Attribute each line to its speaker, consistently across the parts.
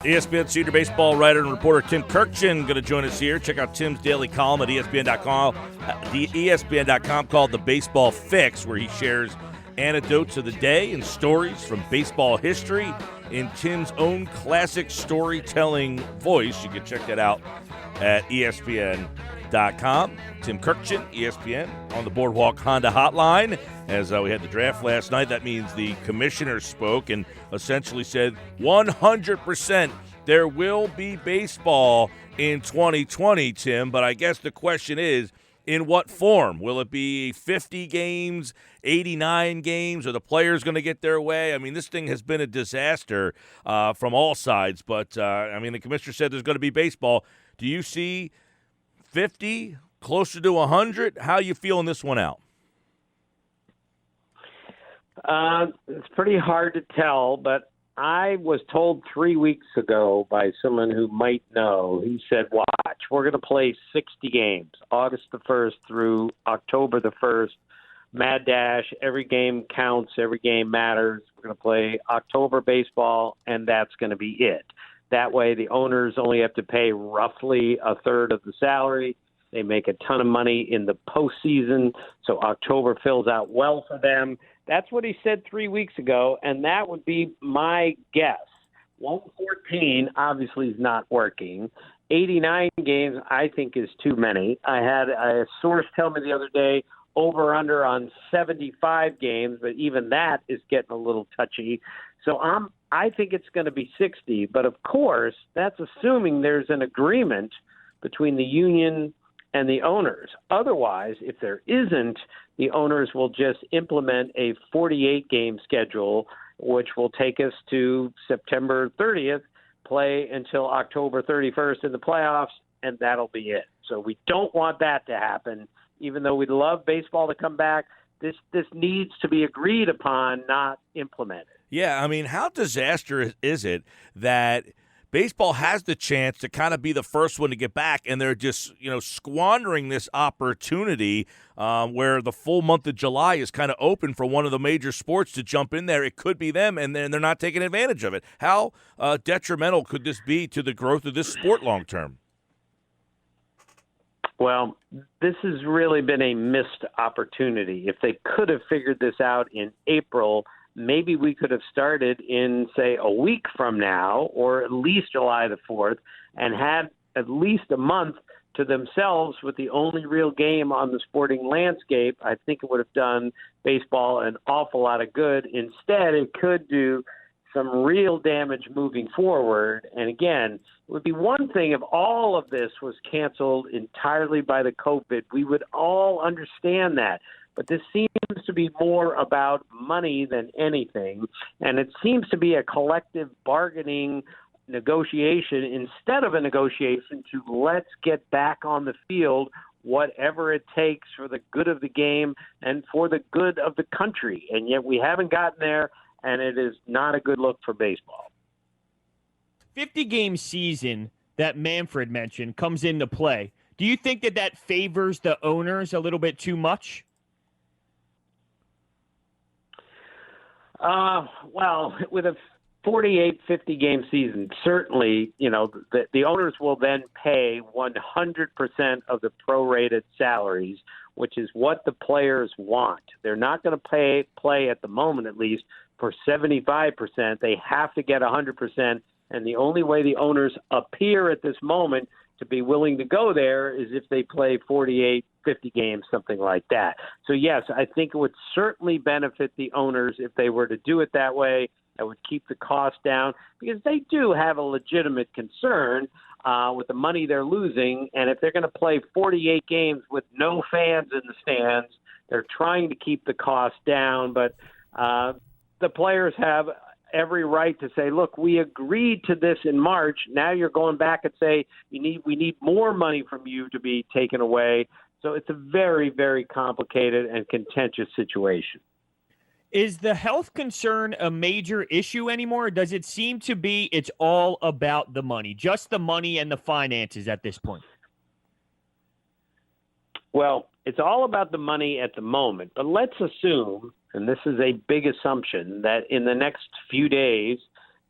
Speaker 1: ESPN senior baseball writer and reporter Tim Kurkjian going to join us here. Check out Tim's daily column at ESPN.com, ESPN.com called The Baseball Fix, where he shares anecdotes of the day and stories from baseball history in Tim's own classic storytelling voice. You can check that out at ESPN.com. Tim Kurkjian, ESPN, on the Boardwalk Honda Hotline. As we had the draft last night, that means the commissioner spoke and essentially said 100% there will be baseball in 2020, Tim. But I guess the question is, in what form? Will it be 50 games, 89 games? Are the players going to get their way? I mean, this thing has been a disaster from all sides. But, the commissioner said there's going to be baseball. Do you see 50, closer to 100? How are you feeling this one out?
Speaker 2: It's pretty hard to tell, but I was told 3 weeks ago by someone who might know. He said, watch, we're going to play 60 games, August the 1st through October the 1st. Mad dash, every game counts, every game matters. We're going to play October baseball, and that's going to be it. That way the owners only have to pay roughly a third of the salary. They make a ton of money in the postseason, so October fills out well for them. That's what he said 3 weeks ago, and that would be my guess. 114 obviously is not working. 89 games I think is too many. I had a source tell me the other day over-under on 75 games, but even that is getting a little touchy. So I think it's going to be 60, but of course that's assuming there's an agreement between the union and the owners. Otherwise, if there isn't, the owners will just implement a 48-game schedule, which will take us to September 30th, play until October 31st in the playoffs, and that'll be it. So we don't want that to happen. Even though we'd love baseball to come back, this needs to be agreed upon, not implemented.
Speaker 1: Yeah, I mean, how disastrous is it that baseball has the chance to kind of be the first one to get back, and they're just, squandering this opportunity where the full month of July is kind of open for one of the major sports to jump in there. It could be them, and then they're not taking advantage of it. How detrimental could this be to the growth of this sport long term?
Speaker 2: Well, this has really been a missed opportunity. If they could have figured this out in April, maybe we could have started in, say, a week from now, or at least July the 4th, and had at least a month to themselves with the only real game on the sporting landscape. I think it would have done baseball an awful lot of good. Instead, it could do some real damage moving forward. And again, it would be one thing if all of this was canceled entirely by the COVID. We would all understand that. But this seems to be more about money than anything, and it seems to be a collective bargaining negotiation instead of a negotiation to let's get back on the field, whatever it takes for the good of the game and for the good of the country. And yet we haven't gotten there, and it is not a good look for baseball.
Speaker 3: 50-game season that Manfred mentioned comes into play. Do you think that favors the owners a little bit too much?
Speaker 2: Well, with a 48, 50-game season, certainly, the owners will then pay 100% of the prorated salaries, which is what the players want. They're not going to play at the moment, at least, for 75%. They have to get 100%, and the only way the owners appear at this moment to be willing to go there is if they play 48, 50 games, something like that. So, yes, I think it would certainly benefit the owners if they were to do it that way. That would keep the cost down because they do have a legitimate concern with the money they're losing. And if they're going to play 48 games with no fans in the stands, they're trying to keep the cost down. But the players have every right to say, look, we agreed to this in March. Now you're going back and say we need more money from you to be taken away. So it's a very, very complicated and contentious situation.
Speaker 3: Is the health concern a major issue anymore? Or does it seem to be it's all about the money, just the money and the finances at this point?
Speaker 2: Well, it's all about the money at the moment. But let's assume, and this is a big assumption, that in the next few days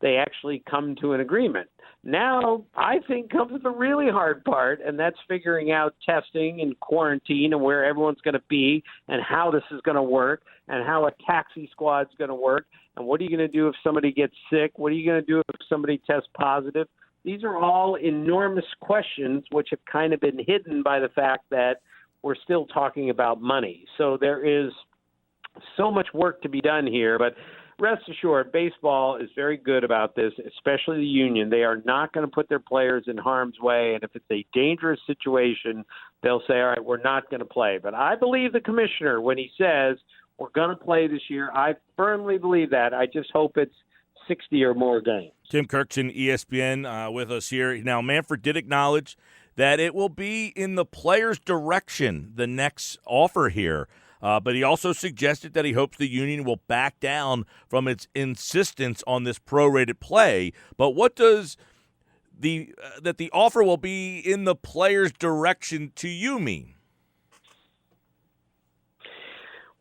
Speaker 2: they actually come to an agreement. Now, I think comes the really hard part, and that's figuring out testing and quarantine and where everyone's going to be and how this is going to work and how a taxi squad's going to work. And what are you going to do if somebody gets sick? What are you going to do if somebody tests positive? These are all enormous questions which have kind of been hidden by the fact that we're still talking about money. So there is so much work to be done here, but rest assured, baseball is very good about this, especially the union. They are not going to put their players in harm's way, and if it's a dangerous situation, they'll say, all right, we're not going to play. But I believe the commissioner when he says we're going to play this year. I firmly believe that. I just hope it's 60 or more games.
Speaker 1: Tim Kurkjian, ESPN, with us here. Now, Manfred did acknowledge that it will be in the players' direction, the next offer here. But he also suggested that he hopes the union will back down from its insistence on this prorated play. But what does that the offer will be in the players' direction to you mean?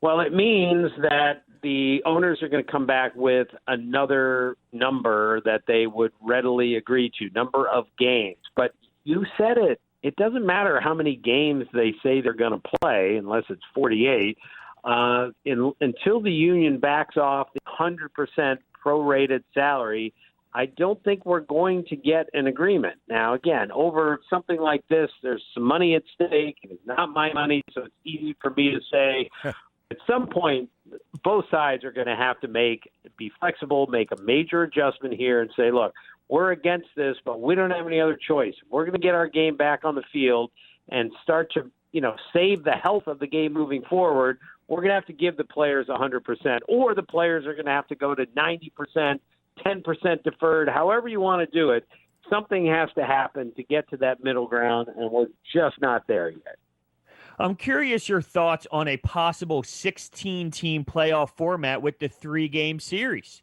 Speaker 2: Well, it means that the owners are going to come back with another number that they would readily agree to, number of games. But you said it. It doesn't matter how many games they say they're going to play, unless it's 48, until the union backs off the 100% prorated salary. I don't think we're going to get an agreement. Now, again, over something like this, there's some money at stake. It's not my money, so it's easy for me to say. At some point, both sides are going to have to be flexible, make a major adjustment here and say, look, we're against this, but we don't have any other choice. We're going to get our game back on the field and start to, save the health of the game moving forward. We're going to have to give the players 100%, or the players are going to have to go to 90%, 10% deferred, however you want to do it. Something has to happen to get to that middle ground, and we're just not there yet.
Speaker 3: I'm curious your thoughts on a possible 16-team playoff format with the 3-game series.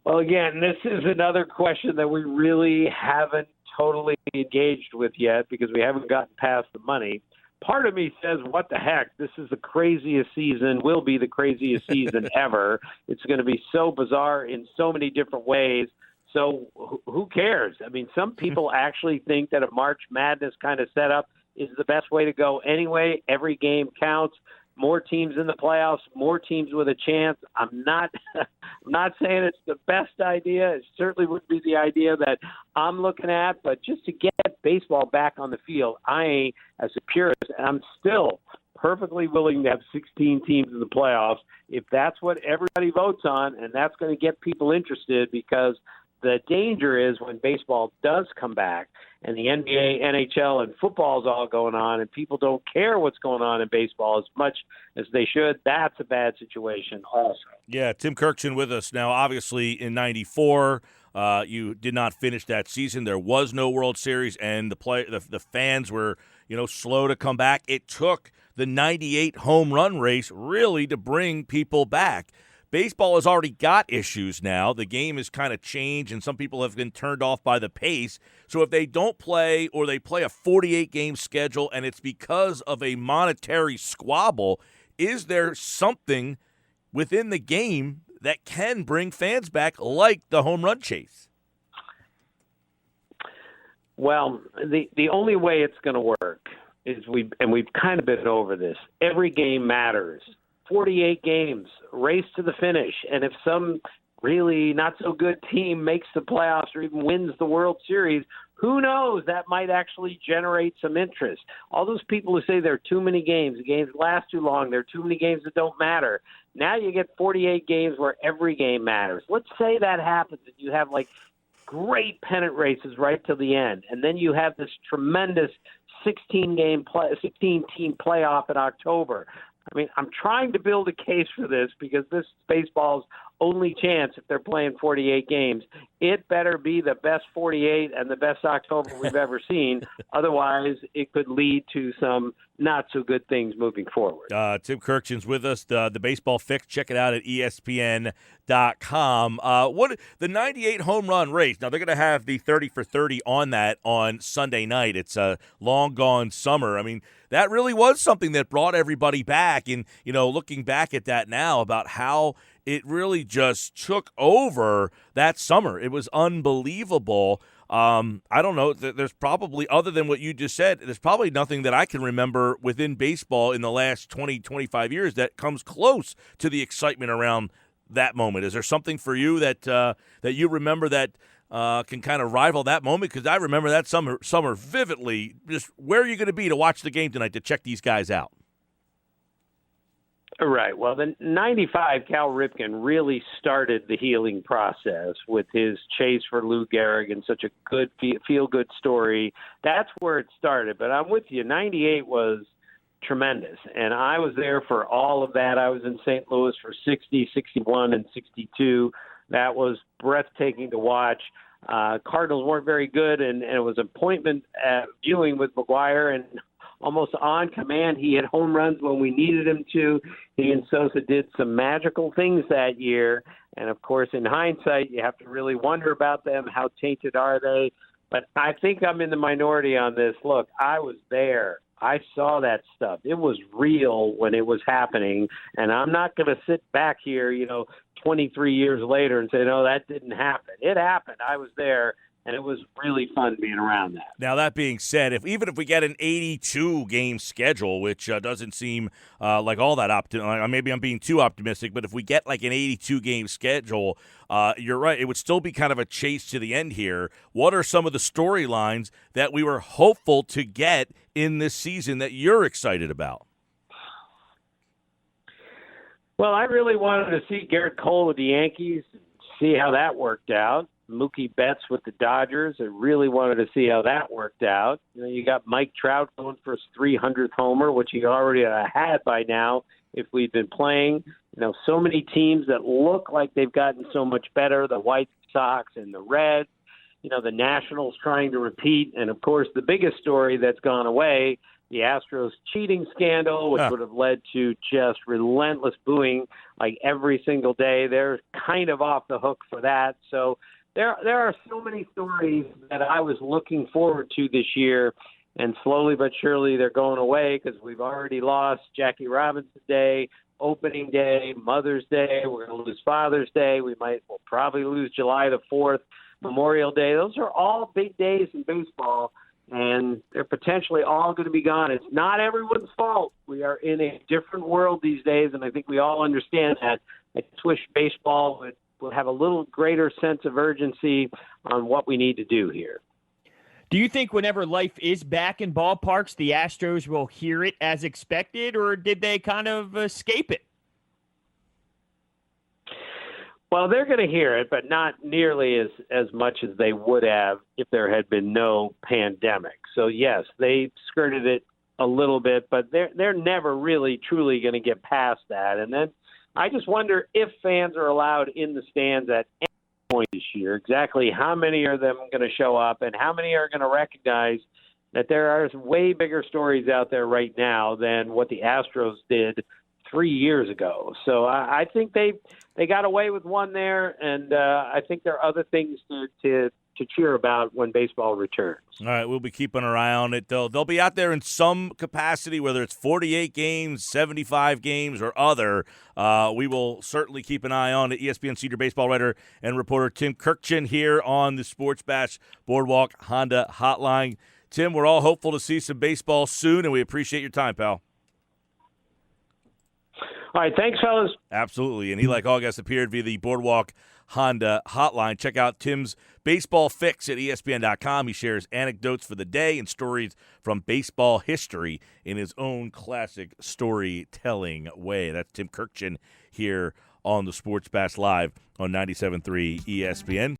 Speaker 2: Well, again, this is another question that we really haven't totally engaged with yet because we haven't gotten past the money. Part of me says, what the heck? This is the craziest season, will be the craziest season ever. It's going to be so bizarre in so many different ways. So who cares? I mean, some people actually think that a March Madness kind of setup is the best way to go anyway. Every game counts. More teams in the playoffs, more teams with a chance. I'm not saying it's the best idea. It certainly would be the idea that I'm looking at. But just to get baseball back on the field, as a purist, I'm still perfectly willing to have 16 teams in the playoffs if that's what everybody votes on, and that's going to get people interested because the danger is when baseball does come back and the NBA, NHL, and football is all going on and people don't care what's going on in baseball as much as they should, that's a bad situation also.
Speaker 1: Yeah, Tim Kurkjian with us now. Obviously, in '94, you did not finish that season. There was no World Series, and the fans were slow to come back. It took the '98 home run race really to bring people back. Baseball has already got issues now. The game has kind of changed, and some people have been turned off by the pace. So if they don't play or they play a 48-game schedule and it's because of a monetary squabble, is there something within the game that can bring fans back like the home run chase?
Speaker 2: Well, the only way it's going to work is we've kind of been over this. Every game matters. 48 games, race to the finish. And if some really not so good team makes the playoffs or even wins the World Series, who knows? That might actually generate some interest. All those people who say there are too many games, the games last too long, there are too many games that don't matter. Now you get 48 games where every game matters. Let's say that happens and you have great pennant races right to the end. And then you have this tremendous 16-team playoff in October. I mean, I'm trying to build a case for this because this is baseball's only chance if they're playing 48 games. It better be the best 48 and the best October we've ever seen. Otherwise, it could lead to some not-so-good things moving forward.
Speaker 1: Tim Kurkjian's with us, the Baseball Fix. Check it out at ESPN.com. The 98 home run race, now they're going to have the 30 for 30 on that on Sunday night. It's a long gone summer. I mean, that really was something that brought everybody back. And, looking back at that now about how it really just took over that summer. It was unbelievable. I don't know. There's probably, other than what you just said, there's probably nothing that I can remember within baseball in the last 20, 25 years that comes close to the excitement around that moment. Is there something for you that that you remember that can kind of rival that moment? Because I remember that summer vividly. Just where are you going to be to watch the game tonight to check these guys out?
Speaker 2: Right. Well, the 95 Cal Ripken really started the healing process with his chase for Lou Gehrig and such a good feel-good story. That's where it started. But I'm with you. 98 was tremendous. And I was there for all of that. I was in St. Louis for 60, 61, and 62. That was breathtaking to watch. Cardinals weren't very good, and it was appointment viewing with McGuire, and almost on command. He hit home runs when we needed him to. He and Sosa did some magical things that year. And, of course, in hindsight, you have to really wonder about them. How tainted are they? But I think I'm in the minority on this. Look, I was there. I saw that stuff. It was real when it was happening. And I'm not going to sit back here, 23 years later and say, no, that didn't happen. It happened. I was there. And it was really fun being around that.
Speaker 1: Now, that being said, even if we get an 82-game schedule, which doesn't seem like all that optimistic, maybe I'm being too optimistic, but if we get like an 82-game schedule, you're right, it would still be kind of a chase to the end here. What are some of the storylines that we were hopeful to get in this season that you're excited about?
Speaker 2: Well, I really wanted to see Garrett Cole with the Yankees, see how that worked out. Mookie Betts with the Dodgers. I really wanted to see how that worked out. You got Mike Trout going for his 300th homer, which he already had by now if we'd been playing. So many teams that look like they've gotten so much better, the White Sox and the Reds, the Nationals trying to repeat. And, of course, the biggest story that's gone away, the Astros cheating scandal, which would have led to just relentless booing like every single day. They're kind of off the hook for that. So there are so many stories that I was looking forward to this year, and slowly but surely they're going away because we've already lost Jackie Robinson Day, opening day, Mother's Day. We're going to lose Father's Day. We'll probably lose July the 4th, Memorial Day. Those are all big days in baseball, and they're potentially all going to be gone. It's not everyone's fault. We are in a different world these days, and I think we all understand that. I just wish baseball would have a little greater sense of urgency on what we need to do here.
Speaker 3: Do you think whenever life is back in ballparks, the Astros will hear it as expected, or did they kind of escape it?
Speaker 2: Well, they're going to hear it, but not nearly as much as they would have if there had been no pandemic. So, yes, they skirted it a little bit, but they're never really truly going to get past that. And then I just wonder if fans are allowed in the stands at any point this year, exactly how many are them going to show up and how many are going to recognize that there are way bigger stories out there right now than what the Astros did 3 years ago. So I think they got away with one there, and I think there are other things to cheer about when baseball returns.
Speaker 1: All right, we'll be keeping our eye on it. They'll be out there in some capacity, whether it's 48 games, 75 games, or other. We will certainly keep an eye on it. ESPN senior baseball writer and reporter Tim Kurkjian here on the Sports Bash Boardwalk Honda Hotline. Tim, we're all hopeful to see some baseball soon, and we appreciate your time, pal.
Speaker 2: All right, thanks, fellas.
Speaker 1: Absolutely, and he, like all guests, appeared via the Boardwalk Honda Hotline. Check out Tim's Baseball Fix at ESPN.com. He shares anecdotes for the day and stories from baseball history in his own classic storytelling way. That's Tim Kurkjian here on the Sports Bash Live on 97.3 ESPN.